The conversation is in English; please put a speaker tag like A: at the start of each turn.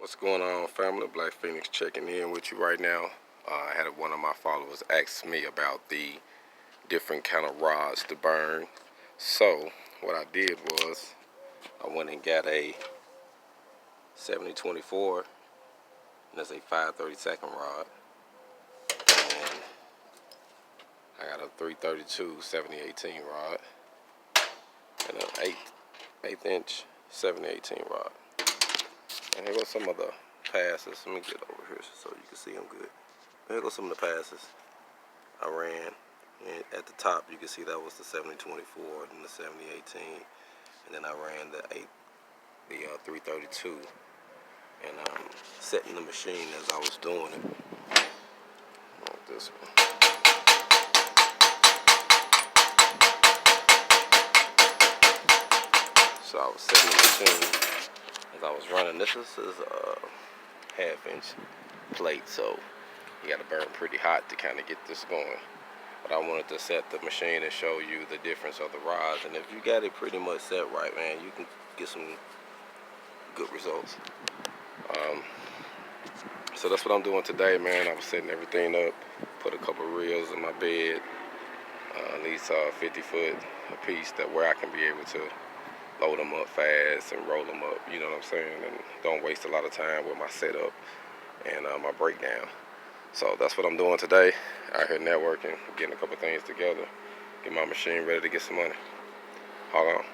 A: What's going on, family? Black Phoenix checking in with you right now. I had one of my followers ask me about the different kind of rods to burn. So what I did was I went and got a 7024, and that's a 5/32 rod, and I got a 332 7018 rod and an 8 inch 7018 rod. And here goes some of the passes. Let me get over here so you can see them good. Here goes some of the passes I ran. And at the top, you can see that was the 7024 and the 7018, and then I ran the 332, and setting the machine as I was doing it. Like this one. So I was setting the machine as I was running. This is a half-inch plate, so you got to burn pretty hot to kind of get this going. But I wanted to set the machine and show you the difference of the rods, and if you got it pretty much set right, man, you can get some good results. So that's what I'm doing today, man. I was setting everything up, put a couple reels in my bed, these 50-foot a piece, that where I can be able to load them up fast and roll them up, you know what I'm saying, and don't waste a lot of time with my setup and my breakdown. So that's what I'm doing today, out here networking, getting a couple things together, get my machine ready to get some money. Hold on.